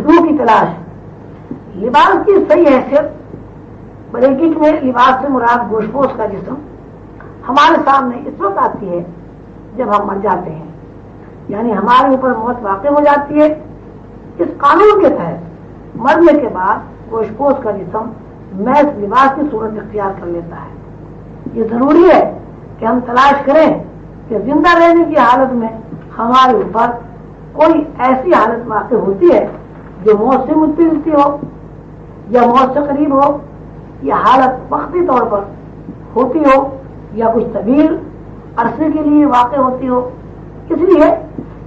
روح کی تلاش. لباس کی صحیح حیثیت بریکٹ میں لباس سے مراد گوشت پوش کا جسم ہمارے سامنے اس وقت آتی ہے جب ہم مر جاتے ہیں، یعنی ہمارے اوپر موت واقع ہو جاتی ہے. اس قانون کے تحت مرنے کے بعد گوشت پوش کا جسم محض لباس کی صورت اختیار کر لیتا ہے. یہ ضروری ہے کہ ہم تلاش کریں کہ زندہ رہنے کی حالت میں ہمارے اوپر کوئی ایسی حالت واقع ہوتی ہے جو موت سے ملتی جلتی ہو یا موت سے قریب ہو، یا حالت وقتی طور پر ہوتی ہو یا کچھ طویل عرصے کے لیے واقع ہوتی ہو. اس لیے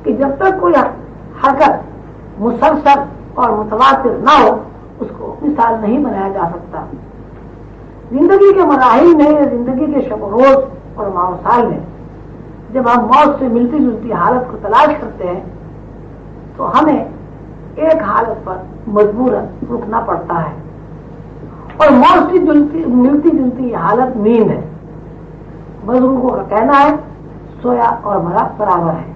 کہ جب تک کوئی حرکت مسلسل اور متواتر نہ ہو اس کو مثال نہیں بنایا جا سکتا. زندگی کے مراحل میں، زندگی کے شب و روز اور ماہ و سال میں جب ہم موت سے ملتی جلتی حالت کو تلاش کرتے ہیں تو ہمیں ایک حالت پر مجبوراً رکنا پڑتا ہے، اور موت سے ملتی جلتی یہ حالت نیند ہے. بزرگوں کا کہنا ہے سویا اور مرا برابر ہے.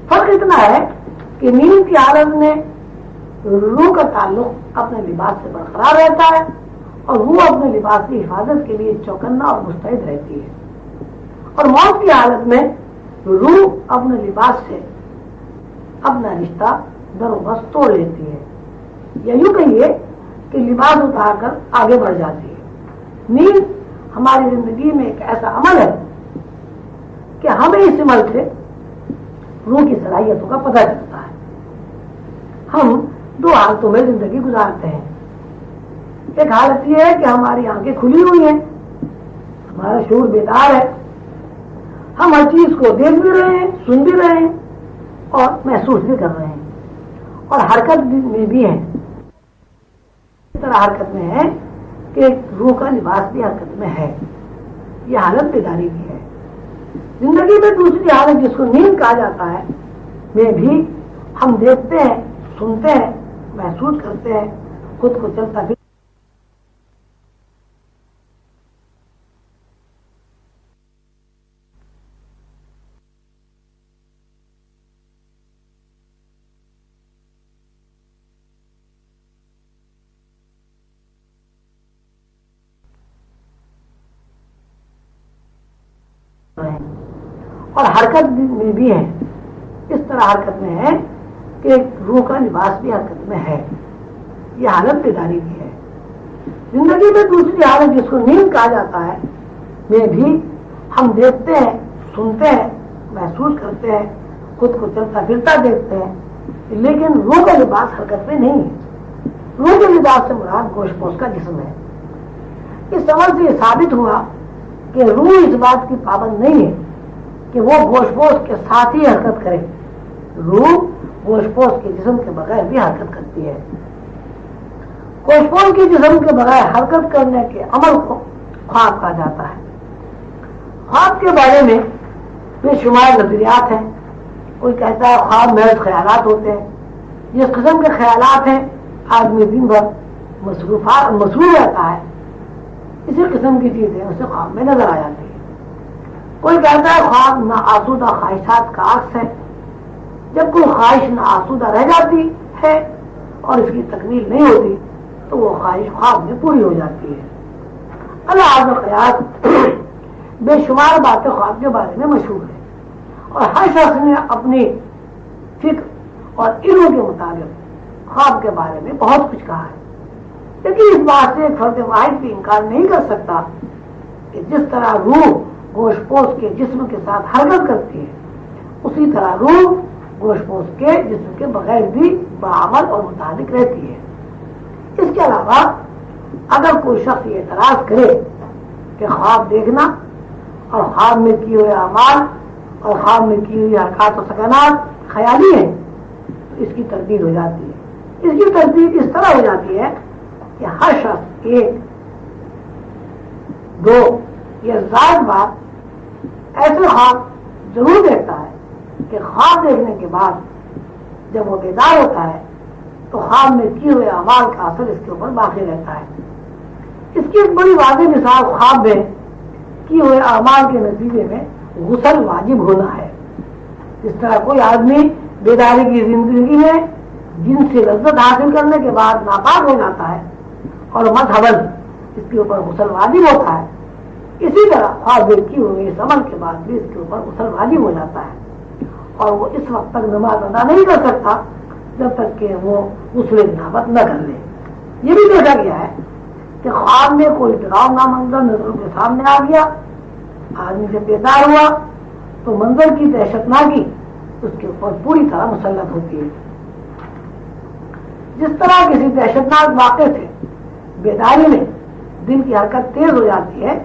فرق اتنا ہے کہ نیند کی حالت میں روح کا تعلق اپنے لباس سے برقرار رہتا ہے اور وہ اپنے لباس کی حفاظت کے لیے چوکنا اور مستعد رہتی ہے، اور موت کی حالت میں روح اپنے لباس سے اپنا رشتہ در و بس توڑ لیتی ہے، یا یوں کہیے کہ لباس اتار کر آگے بڑھ جاتی ہے. نیند ہماری زندگی میں ایک ایسا عمل ہے کہ ہمیں اس عمل سے روح کی صلاحیتوں کا پتہ چلتا ہے. ہم دو حالتوں میں زندگی گزارتے ہیں. ایک حالت یہ ہے کہ ہماری آنکھیں کھلی ہوئی ہیں، ہمارا شعور بیدار ہے، ہم ہر چیز کو دیکھ بھی رہے ہیں، سن بھی رہے ہیں اور محسوس بھی کر رہے ہیں، اور حرکت میں بھی ہیں. اس طرح حرکت میں ہے کہ روح کا لباس بھی حرکت میں ہے. یہ حالت بیداری کی ہے. زندگی میں دوسری حالت جس کو نیند کہا جاتا ہے میں بھی ہم دیکھتے ہیں، سنتے ہیں، محسوس کرتے ہیں، خود کو چلتا پھر اور حرکت میں بھی ہے. اس طرح حرکت میں ہے کہ روح کا لباس بھی حرکت میں ہے. یہ حالت بیداری کی ہے. زندگی میں دوسری حالت جس کو نیند کہا جاتا ہے میں بھی ہم دیکھتے ہیں، سنتے ہیں، محسوس کرتے ہیں، خود کو چلتا پھرتا دیکھتے ہیں، لیکن روح کا لباس حرکت میں نہیں ہے. روح کے لباس سے مراد گوشت پوش کا جسم ہے. اس سمجھ سے یہ ثابت ہوا کہ روح اس بات کی پابند نہیں ہے کہ وہ گوشت پوش کے ساتھ ہی حرکت کرے. روح گوشت پوش کے جسم کے بغیر بھی حرکت کرتی ہے. گوشت پوش کے جسم کے بغیر حرکت کرنے کے عمل کو خواب کہا جاتا ہے. خواب کے بارے میں بے شمار نظریات ہیں. کوئی کہتا ہے خواب محض خیالات ہوتے ہیں. جس قسم کے خیالات ہیں آدمی دن بھر مصروف رہتا ہے، اسی قسم کی چیزیں اسے خواب میں نظر آ جاتی ہے. کوئی کہتا ہے خواب ناآسودہ خواہشات کا عکس ہے. جب کوئی خواہش ناآسودہ رہ جاتی ہے اور اس کی تکمیل نہیں ہوتی تو وہ خواہش خواب میں پوری ہو جاتی ہے. اللہ و قیاس بے شمار باتیں خواب کے بارے میں مشہور ہیں، اور ہر شخص نے اپنی فکر اور علم کے مطابق خواب کے بارے میں بہت کچھ کہا ہے. لیکن اس بات سے ایک فرد واحد بھی انکار نہیں کر سکتا کہ جس طرح روح گوشت پوش کے جسم کے ساتھ حرکت کرتی ہے اسی طرح روح گوشت پوش کے جسم کے بغیر بھی بعمل اور متحرک رہتی ہے. اس کے علاوہ اگر کوئی شخص یہ اعتراض کرے کہ خواب دیکھنا اور خواب میں کیے ہوئے اعمال اور خواب میں کی ہوئی حرکات و سکنات خیالی ہیں تو اس کی تردید ہو جاتی ہے. اس کی تردید اس طرح ہو جاتی ہے کہ ہر شخص ایک دو یا زائد بار ایسے خواب ضرور دیکھتا ہے کہ خواب دیکھنے کے بعد جب وہ بیدار ہوتا ہے تو خواب میں کیے ہوئے اعمال کا اثر اس کے اوپر باقی رہتا ہے. اس کی ایک بڑی واضح مثال خواب میں کیے ہوئے اعمال کے نتیجے میں غسل واجب ہونا ہے. جس طرح کوئی آدمی بیداری کی زندگی میں جن سے لذت حاصل کرنے کے بعد ناپاک ہو جاتا ہے اور مذہباً اس کے اوپر غسل واجب ہوتا ہے، اسی طرح خواب کی ہوئی اس عمل کے بعد بھی اس کے اوپر غسل واجب ہو جاتا ہے، اور وہ اس وقت تک نماز ادا نہیں کر سکتا جب تک کہ وہ غسل جنابت نہ کر لے۔ یہ بھی دیکھا گیا ہے کہ خواب میں کوئی ڈراؤنا منظر نظروں کے سامنے آ گیا، آدمی جب بیدار ہوا تو منظر کی دہشتناکی اس کے اوپر پوری طرح مسلط ہوتی ہے۔ جس طرح کسی دہشتناک واقعے سے بیداری میں دل کی حرکت تیز ہو جاتی ہے،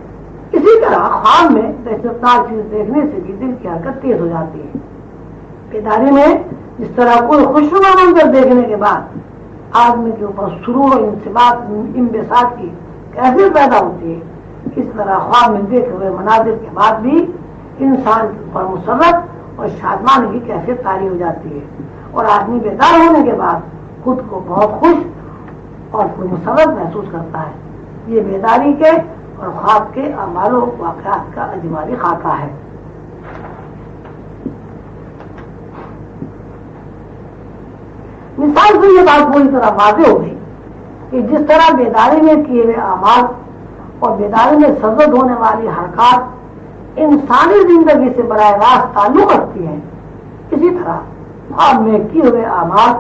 اسی طرح خواب میں دہشتناک چیز دیکھنے سے بھی دل کی حرکت تیز ہو جاتی ہے۔ بیداری میں جس طرح کوئی خوشنما منظر دیکھنے کے بعد آدمی کے اوپر سرور و انبساط کی کیفیت پیدا ہوتی ہے، اس طرح خواب میں دیکھے ہوئے مناظر کے بعد بھی انسان کے اوپر مسرت اور شادمانی کی کیفیت طاری ہو جاتی ہے، اور آدمی بیدار ہونے کے بعد خود کو بہت خوش اور مسرت محسوس کرتا ہے۔ یہ بیداری کے اور خواب کے اعمال و واقعات کا اجمالی خاکہ ہے۔ مثال سے یہ بات پوری طرح واضح ہو گئی کہ جس طرح بیداری میں کیے ہوئے اعمال اور بیداری میں سرزد ہونے والی حرکات انسانی زندگی سے براہ راست تعلق رکھتی ہیں، اسی طرح خواب میں کیے ہوئے اعمال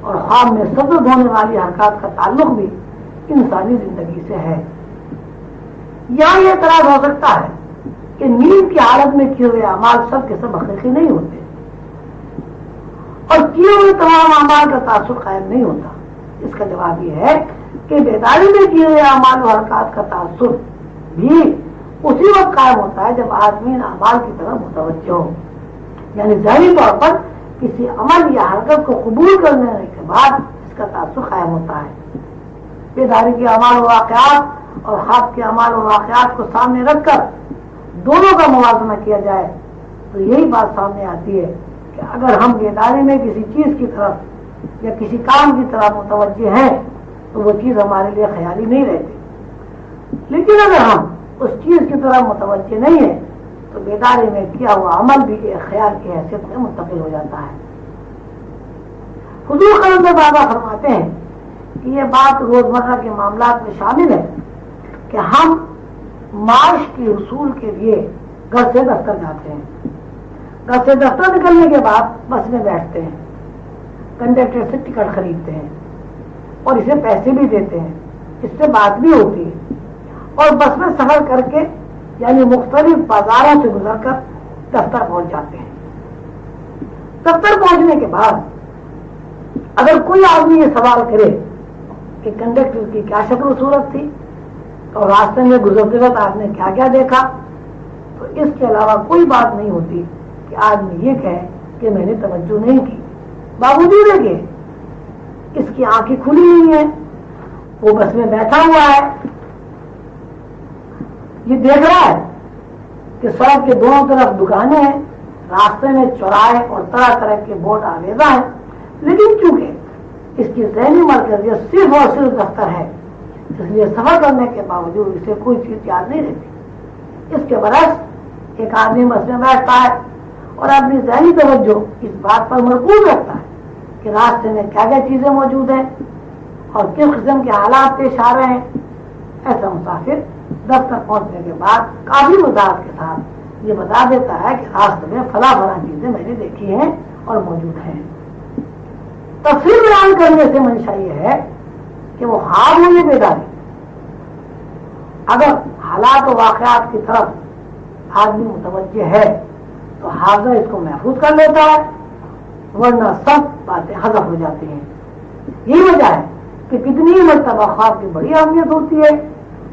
اور خواب میں سرزد ہونے والی حرکات کا تعلق بھی انسانی زندگی سے ہے۔ یہاں یہ اعتراض ہو سکتا ہے کہ نیند کی حالت میں کیے ہوئے اعمال سب کے سب حقیقی نہیں ہوتے اور کیے ہوئے تمام اعمال کا تاثر قائم نہیں ہوتا۔ اس کا جواب یہ ہے کہ بیداری میں کیے ہوئے اعمال و حرکات کا تاثر بھی اسی وقت قائم ہوتا ہے جب آدمی ان اعمال کی طرف متوجہ ہو، یعنی ظاہری طور پر کسی عمل یا حرکت کو قبول کرنے کے بعد اس کا تاثر قائم ہوتا ہے۔ بیداری کے اعمال و واقعات اور خواب کے اعمال و واقعات کو سامنے رکھ کر دونوں کا موازنہ کیا جائے تو یہی بات سامنے آتی ہے کہ اگر ہم بیداری میں کسی چیز کی طرف یا کسی کام کی طرف متوجہ ہیں تو وہ چیز ہمارے لیے خیالی نہیں رہتی، لیکن اگر ہم اس چیز کی طرف متوجہ نہیں ہیں تو بیداری میں کیا ہوا عمل بھی ایک خیال کی حیثیت میں منتقل ہو جاتا ہے۔ حضور قلم میں بابا فرماتے ہیں کہ یہ بات روزمرہ کے معاملات میں شامل ہے کہ ہم معاش کے حصول کے لیے گھر سے دفتر جاتے ہیں، گھر سے دفتر نکلنے کے بعد بس میں بیٹھتے ہیں، کنڈکٹر سے ٹکٹ خریدتے ہیں اور اسے پیسے بھی دیتے ہیں، اس سے بات بھی ہوتی ہے اور بس میں سفر کر کے یعنی مختلف بازاروں سے گزر کر دفتر پہنچ جاتے ہیں۔ دفتر پہنچنے کے بعد اگر کوئی آدمی یہ سوال کرے کہ کنڈکٹر کی کیا شکل و صورت تھی اور راستے میں گزرتے وقت آپ نے کیا کیا دیکھا، تو اس کے علاوہ کوئی بات نہیں ہوتی کہ آدمی یہ کہے کہ میں نے توجہ نہیں کی، باوجود ہے کہ اس کی آنکھیں کھلی نہیں ہیں، وہ بس میں بیٹھا ہوا ہے، یہ دیکھ رہا ہے کہ سڑک کے دونوں طرف دکانیں ہیں، راستے میں چوراہے اور طرح طرح کے بورڈ آویزاں ہیں، لیکن چونکہ اس کی ذہنی مرکزیت صرف اور صرف دفتر ہے، اس لیے سفر کرنے کے باوجود اسے کوئی چیز یاد نہیں رہتی۔ اس کے برعکس ایک آدمی بس میں بیٹھتا ہے اور اپنی ذہنی توجہ اس بات پر مرکوز رکھتا ہے کہ راستے میں کیا کیا چیزیں موجود ہیں اور کس قسم کے حالات پیش آ رہے ہیں۔ ایسا مسافر دفتر پہنچنے کے بعد کافی وضاحت کے ساتھ یہ بتا دیتا ہے کہ راستے میں فلاں فلاں چیزیں میں نے دیکھی ہیں اور موجود ہیں۔ تفصیل بیان کرنے سے منشا یہ ہے کہ وہ خواب میں یہ بیداری، اگر حالات و واقعات کی طرف آدمی متوجہ ہے تو حافظہ اس کو محفوظ کر لیتا ہے، ورنہ سب باتیں حذف ہو جاتی ہیں۔ یہی وجہ ہے کہ کتنی مرتبہ خواب کی بڑی اہمیت ہوتی ہے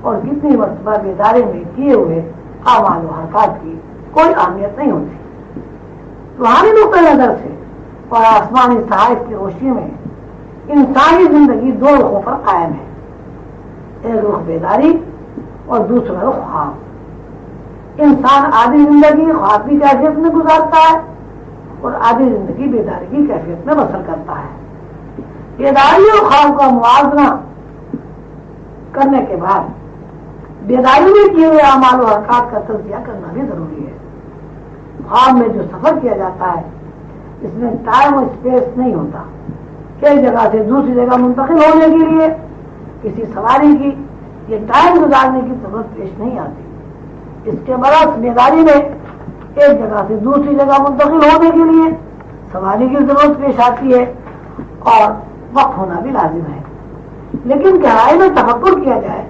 اور کتنی مرتبہ بیداری میں کیے ہوئے اعمال و حرکات کی کوئی اہمیت نہیں ہوتی۔ روحانی نقطۂ نظر سے اور آسمانی صحائف کی روشنی میں انسانی زندگی دو رخوں پر قائم ہے، ایک رخ بیداری اور دوسرا رخ خواب۔ انسان آدھی زندگی خواب کی کیفیت میں گزارتا ہے اور آدھی زندگی بیداری کی کیفیت میں بسر کرتا ہے۔ بیداری اور خواب کا موازنہ کرنے کے بعد بیداری میں کیے ہوئے اعمال و حرکات کا تجزیہ کرنا بھی ضروری ہے۔ خواب میں جو سفر کیا جاتا ہے اس میں ٹائم اور اسپیس نہیں ہوتا کہ ایک جگہ سے دوسری جگہ منتقل ہونے کے لیے کسی سواری کی یہ ٹائم گزارنے کی ضرورت پیش نہیں آتی. اس کے برعکس بیداری میں ایک جگہ سے دوسری جگہ منتقل ہونے کے لیے سواری کی ضرورت پیش آتی ہے اور وقت ہونا بھی لازم ہے. لیکن گہرائی میں تفکر کیا جائے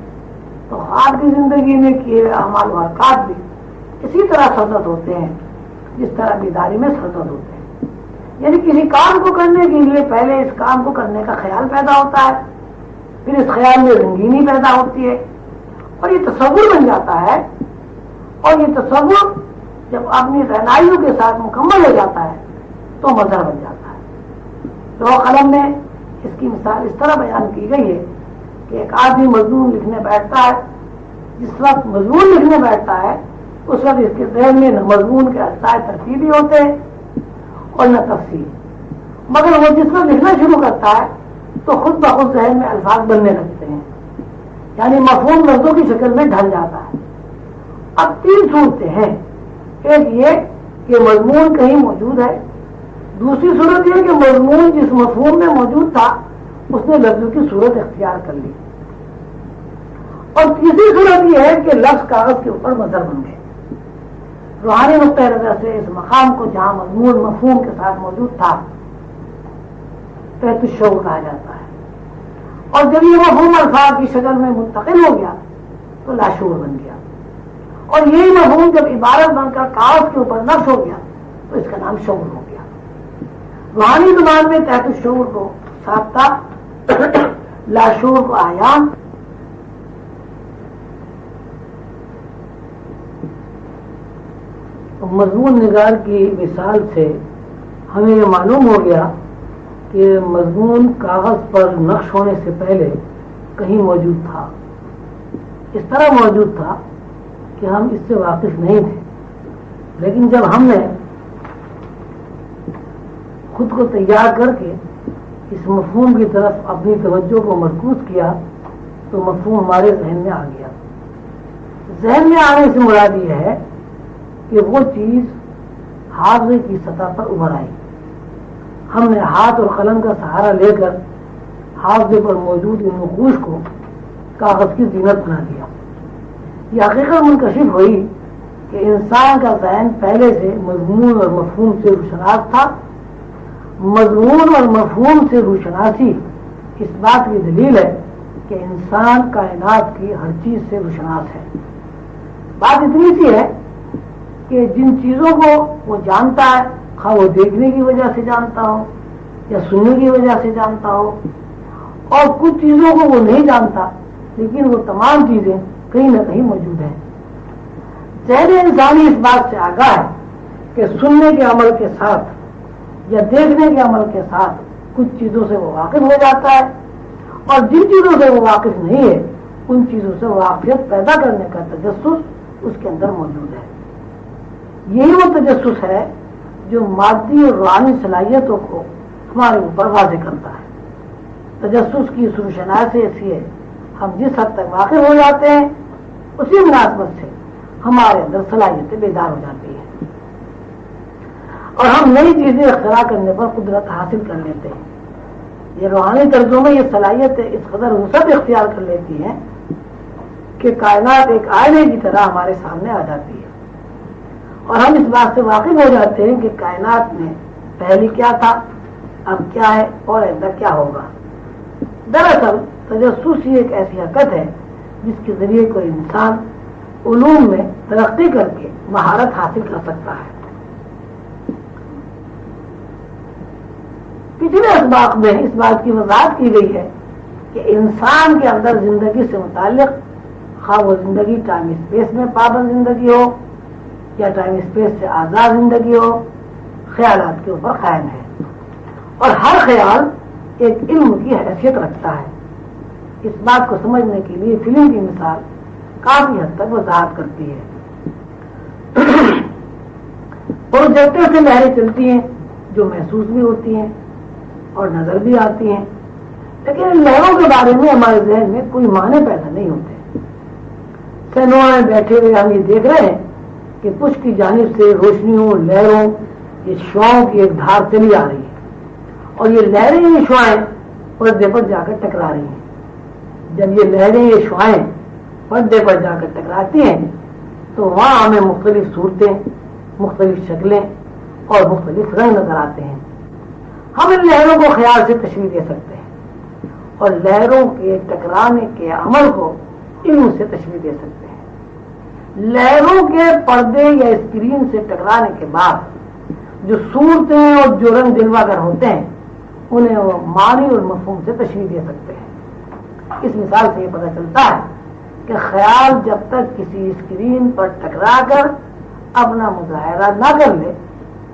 تو خواب کی زندگی میں کیے ہوئے اعمال و حرکات بھی اسی طرح سرزد ہوتے ہیں جس طرح بیداری میں سرزد ہوتے ہیں. یعنی کسی کام کو کرنے کے لیے پہلے اس کام کو کرنے کا خیال پیدا ہوتا ہے, پھر اس خیال میں رنگینی پیدا ہوتی ہے اور یہ تصور بن جاتا ہے, اور یہ تصور جب اپنی رہنائیوں کے ساتھ مکمل ہو جاتا ہے تو مظہر بن جاتا ہے. لوح قلم میں اس کی مثال اس طرح بیان کی گئی ہے کہ ایک آدمی مضمون لکھنے بیٹھتا ہے, جس وقت مضمون لکھنے بیٹھتا ہے اس وقت اس کے ذہن میں نہ مضمون کے اجزاء ترتیبی ہوتے ہیں اور نہ تفصیل, مگر وہ جس وقت لکھنا شروع کرتا ہے تو خود بخود ذہن میں الفاظ بننے لگتے ہیں, یعنی مفہوم لفظوں کی شکل میں ڈھل جاتا ہے. اب تین صورتیں ہیں, ایک یہ کہ مضمون کہیں موجود ہے, دوسری صورت یہ کہ مضمون جس مفہوم میں موجود تھا اس نے لفظوں کی صورت اختیار کر لی, اور تیسری صورت یہ ہے کہ لفظ کاغذ کے اوپر مظہر بن گئے. روحانی نقطۂ نظر سے اس مقام کو جہاں مضمون مفہوم کے ساتھ موجود تھا تحت الشعور کہا جاتا ہے, اور جب یہ مفہوم الفاظ کی شکل میں منتقل ہو گیا تو لاشعور بن گیا, اور یہی مفہوم جب عبارت بن کر کاغذ کے اوپر نقش ہو گیا تو اس کا نام شعور ہو گیا. روحانی زبان میں تحت الشعور کو سابقہ, لاشعور کو آیام, مضمون نگار کی مثال سے ہمیں یہ معلوم ہو گیا کہ مضمون کاغذ پر نقش ہونے سے پہلے کہیں موجود تھا, اس طرح موجود تھا کہ ہم اس سے واقف نہیں تھے. لیکن جب ہم نے خود کو تیار کر کے اس مفہوم کی طرف اپنی توجہ کو مرکوز کیا تو مفہوم ہمارے ذہن میں آ گیا. ذہن میں آنے سے مراد یہ ہے کہ وہ چیز حافظے کی سطح پر ابھر آئی. ہم نے ہاتھ اور قلم کا سہارا لے کر حافظے پر موجود ان نقوش کو کاغذ کی زینت بنا دیا. یہ حقیقت منکشف ہوئی کہ انسان کا ذہن پہلے سے مضمون اور مفہوم سے روشناس تھا. مضمون اور مفہوم سے روشناسی اس بات کی دلیل ہے کہ انسان کائنات کی ہر چیز سے روشناس ہے. بات اتنی سی ہے کہ جن چیزوں کو وہ جانتا ہے, خواہ وہ دیکھنے کی وجہ سے جانتا ہو یا سننے کی وجہ سے جانتا ہو, اور کچھ چیزوں کو وہ نہیں جانتا لیکن وہ تمام چیزیں کہیں نہ کہیں موجود ہیں. ذہن انسانی اس بات سے آگاہ ہے کہ سننے کے عمل کے ساتھ یا دیکھنے کے عمل کے ساتھ کچھ چیزوں سے وہ واقف ہو جاتا ہے, اور جن چیزوں سے وہ واقف نہیں ہے ان چیزوں سے واقفیت پیدا کرنے کا تجسس اس کے اندر موجود ہے. یہی وہ تجسس ہے جو مادی اور روحانی صلاحیتوں کو ہمارے اوپر واضح کرتا ہے. تجسس کی اس روشنائی سے ہم جس حد تک واقف ہو جاتے ہیں اسی مناسبت سے ہمارے اندر صلاحیتیں بیدار ہو جاتی ہیں اور ہم نئی چیزیں اختراع کرنے پر قدرت حاصل کر لیتے ہیں. یہ روحانی طرزوں میں یہ صلاحیتیں اس قدر وسعت اختیار کر لیتی ہیں کہ کائنات ایک آئینے کی طرح ہمارے سامنے آ جاتی ہے, اور ہم اس بات سے واقف ہو جاتے ہیں کہ کائنات میں پہلے کیا تھا, اب کیا ہے اور آئندہ کیا ہوگا. دراصل تجسس ہی ایک ایسی حرکت ہے جس کے ذریعے کوئی انسان علوم میں ترقی کر کے مہارت حاصل کر سکتا ہے. پچھلے اسباق میں اس بات کی وضاحت کی گئی ہے کہ انسان کے اندر زندگی سے متعلق, خواہ وہ زندگی ٹائم اسپیس میں پابند زندگی ہو یا ٹائم اسپیس سے آزاد زندگی ہو, خیالات کے اوپر قائم ہے, اور ہر خیال ایک علم کی حیثیت رکھتا ہے. اس بات کو سمجھنے کے لیے فلم کی مثال کافی حد تک وضاحت کرتی ہے. پروجیکٹر سے لہریں چلتی ہیں جو محسوس بھی ہوتی ہیں اور نظر بھی آتی ہیں, لیکن ان لہروں کے بارے میں ہمارے ذہن میں کوئی معنی پیدا نہیں ہوتے. سینما میں بیٹھے ہوئے ہم یہ دیکھ رہے ہیں کہ پشت کی جانب سے روشنیوں, لہروں یہ شعاؤں کی ایک دھار چلی آ رہی ہے اور یہ لہریں یہ شعائیں پردے پر جا کر ٹکرا رہی ہیں. جب یہ لہریں یہ شعائیں پردے پر جا کر ٹکراتی ہیں تو وہاں ہمیں مختلف صورتیں، مختلف شکلیں اور مختلف رنگ نظر آتے ہیں. ہم ان لہروں کو خیال سے تشریح دے سکتے ہیں اور لہروں کے ٹکرانے کے عمل کو علم سے تشریح دے سکتے ہیں. لہروں کے پردے یا اسکرین سے ٹکرانے کے بعد جو صورتیں اور جو رنگ جلوہ ہوتے ہیں انہیں وہ معنی اور مفہوم سے تشریح دے سکتے ہیں. اس مثال سے یہ پتہ چلتا ہے کہ خیال جب تک کسی اسکرین پر ٹکرا کر اپنا مظاہرہ نہ کر لے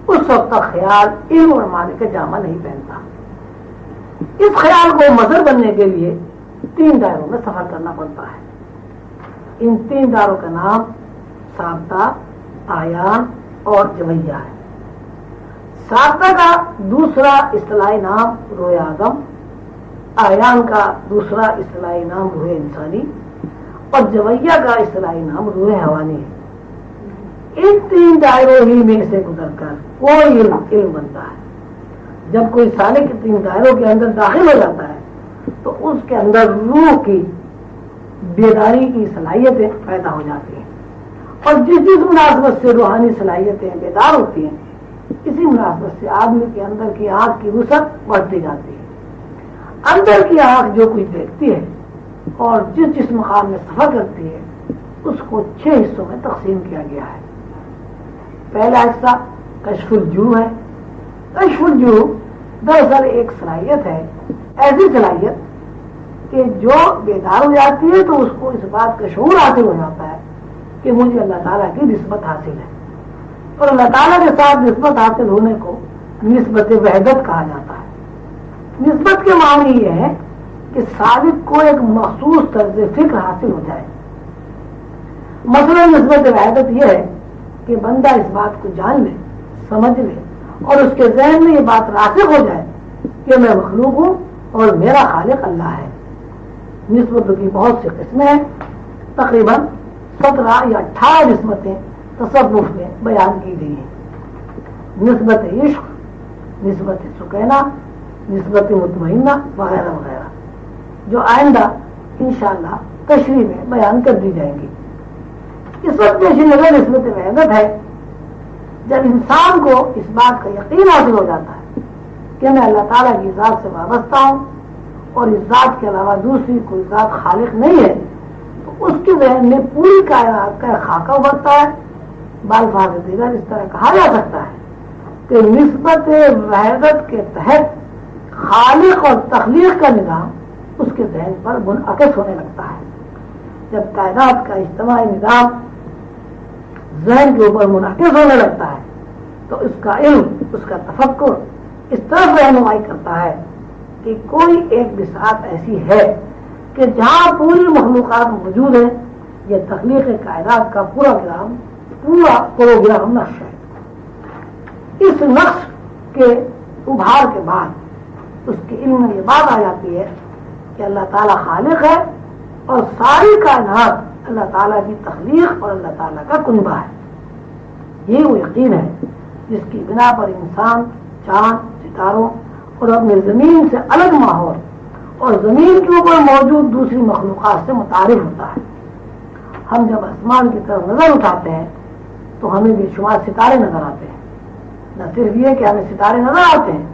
اس وقت تک خیال علم اور معنی کا جامہ نہیں پہنتا. اس خیال کو مظہر بننے کے لیے 3 دائروں میں سفر کرنا پڑتا ہے. ان 3 دائروں کا نام سابطہ، آیان اور جویہ ہے. سابطہ کا دوسرا اصطلاحی نام روح آدم، آیان کا دوسرا اصطلاحی نام روح انسانی اور جویہ کا اصطلاحی نام روح حیوانی ہے. ان 3 دائروں ہی میں سے گزر کر کوئی علم بنتا ہے. جب کوئی سالک 3 دائروں کے اندر داخل ہو جاتا ہے تو اس کے اندر روح کی بیداری کی صلاحیتیں پیدا ہو جاتی ہیں اور جس مناسبت سے روحانی صلاحیتیں بیدار ہوتی ہیں اسی مناسبت سے آدمی کے اندر کی آنکھ کی وسعت بڑھتی جاتی ہے. اندر کی آنکھ جو کچھ دیکھتی ہے اور جس مقام میں سفر کرتی ہے اس کو 6 حصوں میں تقسیم کیا گیا ہے. پہلا حصہ کشف الجو ہے. کشف الجو دراصل ایک صلاحیت ہے، ایسی صلاحیت کہ جو بیدار ہو جاتی ہے تو اس کو اس بات کا شعور حاصل ہو جاتا ہے کہ مجھے اللہ تعالیٰ کی نسبت حاصل ہے اور اللہ تعالیٰ کے ساتھ نسبت حاصل ہونے کو نسبت وحدت کہا جاتا ہے. نسبت کے معنی یہ ہے کہ سالک کو ایک مخصوص طرز فکر حاصل ہو جائے. مثلا نسبت وحدت یہ ہے کہ بندہ اس بات کو جان لے، سمجھ لے اور اس کے ذہن میں یہ بات راسخ ہو جائے کہ میں مخلوق ہوں اور میرا خالق اللہ ہے. نسبتوں کی بہت سی قسمیں ہیں، تقریباً 17 یا 18 نسبتیں تصوف میں بیان کی گئی ہیں. نسبت عشق، نسبت سکینہ، نسبت مطمئنہ وغیرہ وغیرہ جو آئندہ انشاءاللہ تشریح میں بیان کر دی جائیں گی. اس وقت پیش نظر نسبت وحدت ہے جب انسان کو اس بات کا یقین حاصل ہو جاتا ہے کہ میں اللہ تعالیٰ کی ذات سے وابستہ ہوں اور اس ذات کے علاوہ دوسری کوئی ذات خالق نہیں ہے تو اس کے ذہن میں پوری کائنات کا خاکہ ابھرتا ہے. بالفاظ دیگر اس طرح کہا جا سکتا ہے کہ نسبت وحدت کے تحت خالق اور تخلیق کا نظام اس کے ذہن پر منعکس ہونے لگتا ہے. جب کائنات کا اجتماعی نظام ذہن کے اوپر منعکس ہونے لگتا ہے تو اس کا علم، اس کا تفکر اس طرف رہنمائی کرتا ہے کہ کوئی ایک بساط ایسی ہے کہ جہاں پوری مخلوقات موجود ہیں. یہ تخلیق کائنات کا پورا پروگرام نقش ہے. اس نقش کے ابھار کے بعد اس کے علم میں یہ بات آ جاتی ہے کہ اللہ تعالیٰ خالق ہے اور ساری کائنات اللہ تعالیٰ کی تخلیق اور اللہ تعالیٰ کا کنبہ ہے. یہ وہ یقین ہے جس کی بنا پر انسان چاند، ستاروں اور اپنے زمین سے الگ ماحول اور زمین کے اوپر موجود دوسری مخلوقات سے متعارف ہوتا ہے. ہم جب آسمان کی طرف نظر اٹھاتے ہیں تو ہمیں بے شمار ستارے نظر آتے ہیں. نہ صرف یہ کہ ہمیں ستارے نظر آتے ہیں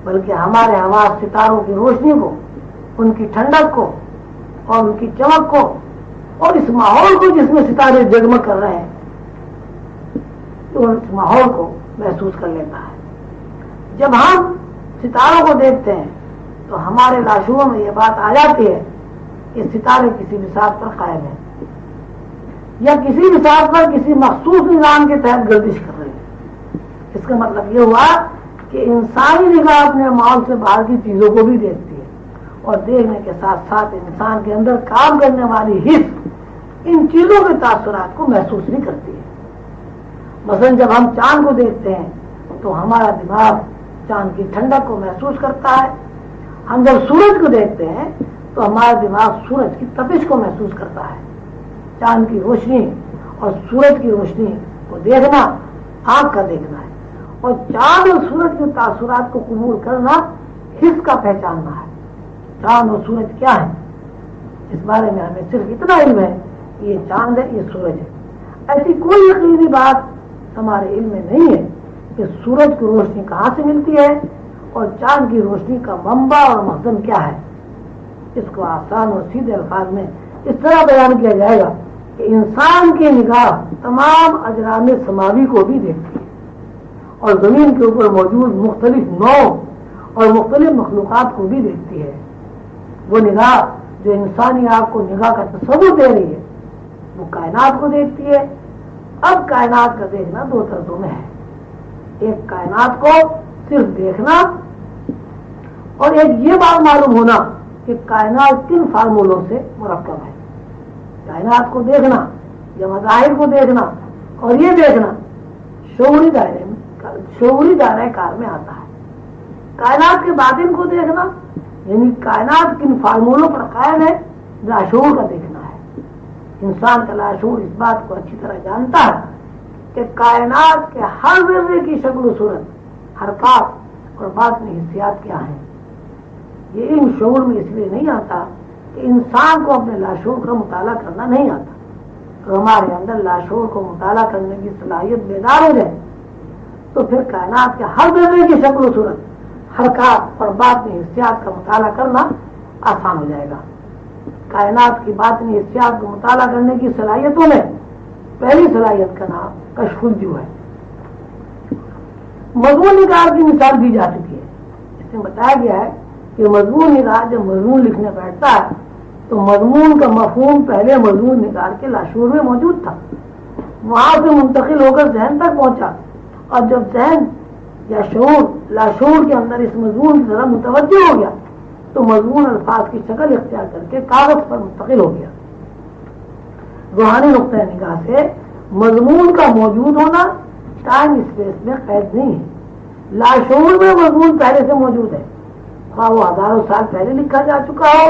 بلکہ ہمارے حواس ستاروں کی روشنی کو، ان کی ٹھنڈک کو اور ان کی چمک کو اور اس ماحول کو جس میں ستارے جگمگ کر رہے ہیں تو اس ماحول کو محسوس کر لیتا ہے. جب ہم ستاروں کو دیکھتے ہیں تو ہمارے لاشعور میں یہ بات آ جاتی ہے کہ ستارے کسی بساط پر قائم ہیں یا کسی بساط پر کسی مخصوص نظام کے تحت گردش کر رہے ہیں. اس کا مطلب یہ ہوا کہ انسانی نگاہ اپنے ماحول سے باہر کی چیزوں کو بھی دیکھتی ہے اور دیکھنے کے ساتھ ساتھ انسان کے اندر کام کرنے والی حس ان چیزوں کے تاثرات کو محسوس نہیں کرتی ہے. مثلا جب ہم چاند کو دیکھتے ہیں تو ہمارا دماغ چاند کی ٹھنڈک کو محسوس کرتا ہے. ہم جب سورج کو دیکھتے ہیں تو ہمارا دماغ سورج کی تپش کو محسوس کرتا ہے. چاند کی روشنی اور سورج کی روشنی کو دیکھنا آنکھ کا دیکھنا ہے اور چاند اور سورج کے تاثرات کو قبول کرنا حس کا پہچاننا ہے. چاند اور سورج کیا ہے اس بارے میں ہمیں صرف اتنا علم ہے کہ یہ چاند ہے، یہ سورج ہے. ایسی کوئی یقینی بات ہمارے علم میں نہیں ہے کہ سورج کی روشنی کہاں سے ملتی ہے اور چاند کی روشنی کا منبع اور مخزن کیا ہے. اس کو آسان اور سیدھے الفاظ میں اس طرح بیان کیا جائے گا کہ انسان کی نگاہ تمام اجرام سماوی کو بھی دیکھتی ہے اور زمین کے اوپر موجود مختلف نوع اور مختلف مخلوقات کو بھی دیکھتی ہے. وہ نگاہ جو انسانی آنکھ کو نگاہ کا تصور دے رہی ہے وہ کائنات کو دیکھتی ہے. اب کائنات کا دیکھنا دو طرزوں میں ہے. ایک کائنات کو صرف دیکھنا اور ایک یہ بات معلوم ہونا کہ کائنات کن فارمولوں سے مرکب ہے. کائنات کو دیکھنا یا مظاہر کو دیکھنا اور یہ دیکھنا شعوری دائرہ کار میں آتا ہے. کائنات کے باطن کو دیکھنا یعنی کائنات کن فارمولوں پر قائم ہے لاشعور کا دیکھنا ہے. انسان کا لاشعور اس بات کو اچھی طرح جانتا ہے کہ کائنات کے ہر ذرے کی شکل و صورت، حرکات اور باطنی حسیات کیا ہیں. یہ علم شعور میں اس لیے نہیں آتا کہ انسان کو اپنے لاشعور کا مطالعہ کرنا نہیں آتا. تو ہمارے اندر لاشعور کو مطالعہ کرنے کی صلاحیت بیدار ہو جائے تو پھر کائنات کے ہر ذرے کی شکل و صورت، حرکات اور باطنی حسیات کا مطالعہ کرنا آسان ہو جائے گا. کائنات کی باطنی حسیات کو مطالعہ کرنے کی صلاحیتوں میں پہلی صلاحیت کا نام کشف الجو ہے. مضمون نگار کی مثال دی جا چکی ہے. اس میں بتایا گیا ہے کہ مضمون نگار جب مضمون لکھنے بیٹھتا ہے تو مضمون کا مفہوم پہلے مضمون نگار کے لاشعور میں موجود تھا، وہاں سے منتقل ہو کر ذہن تک پہنچا، اور جب ذہن یا شعور لاشعور کے اندر اس مضمون کی طرف متوجہ ہو گیا تو مضمون الفاظ کی شکل اختیار کر کے کاغذ پر منتقل ہو گیا. روحانی نقطۂ نگاہ سے مضمون کا موجود ہونا ٹائم اسپیس میں قید نہیں ہے. لاشعور میں مضمون پہلے سے موجود ہے، خواہ وہ ہزاروں سال پہلے لکھا جا چکا ہو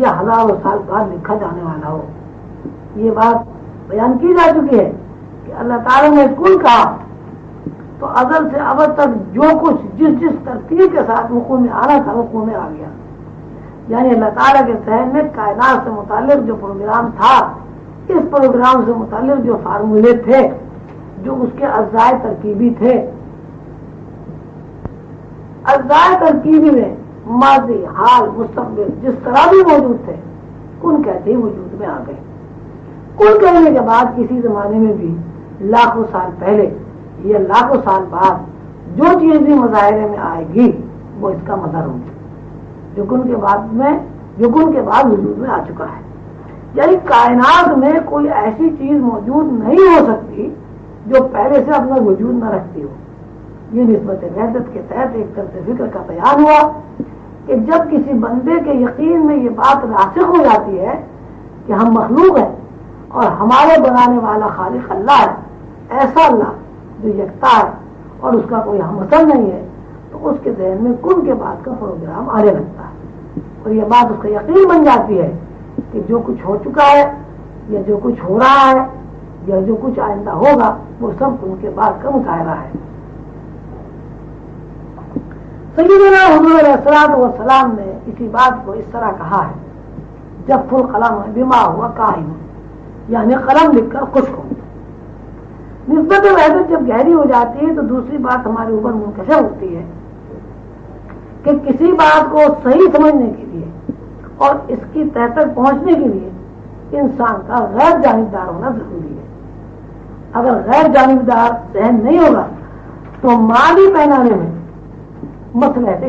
یا ہزاروں سال بعد لکھا جانے والا ہو. یہ بات بیان کی جا چکی ہے کہ اللہ تعالیٰ نے کل کہا تو ازل سے ابد تک جو کچھ جس ترتیب کے ساتھ وقوع میں آنا تھا وقوع میں آ گیا. یعنی اللہ تعالیٰ کے ذہن میں کائنات سے متعلق جو پروگرام تھا، اس پروگرام سے متعلق جو فارمولے تھے، جو اس کے اجزاء ترکیبی تھے، اجزاء ترکیبی میں ماضی، حال، مستقبل جس طرح بھی موجود تھے کن کہتے ہی وجود میں آ گئے. کن کہنے کے بعد کسی زمانے میں بھی لاکھوں سال پہلے یا لاکھوں سال بعد جو چیز بھی مظاہرے میں آئے گی وہ اس کا مظہر ہوگی جو کن کے بعد وجود میں آ چکا ہے. یعنی کائنات میں کوئی ایسی چیز موجود نہیں ہو سکتی جو پہلے سے اپنا وجود نہ رکھتی ہو. یہ نسبت وحدت کے تحت ایک طرز فکر کا بیان ہوا کہ جب کسی بندے کے یقین میں یہ بات راسخ ہو جاتی ہے کہ ہم مخلوق ہیں اور ہمارے بنانے والا خالق اللہ ہے، ایسا اللہ جو یکتا ہے اور اس کا کوئی ہمسن نہیں ہے، تو اس کے ذہن میں کن کے بعد کا پروگرام آنے لگتا ہے اور یہ بات اس کا یقین بن جاتی ہے کہ جو کچھ ہو چکا ہے یا جو کچھ ہو رہا ہے یا جو کچھ آئندہ ہوگا وہ سب کن کے بعد کا مظاہرہ ہے. سیدنا حضور علیہ الصلوۃ والسلام نے اسی بات کو اس طرح کہا ہے: جب القلم بما ہوا کاہن، یعنی قلم لکھ کر خشک ہو. نسبت وحدت جب گہری ہو جاتی ہے تو دوسری بات ہمارے اوپر منکشف ہوتی ہے کہ کسی بات کو صحیح سمجھنے کے لیے اور اس کی تہ تک پہنچنے کے لیے انسان کا غیر جانبدار ہونا ضروری ہے. اگر غیر جانبدار ذہن نہیں ہوگا تو مالی پہنانے میں مصلحت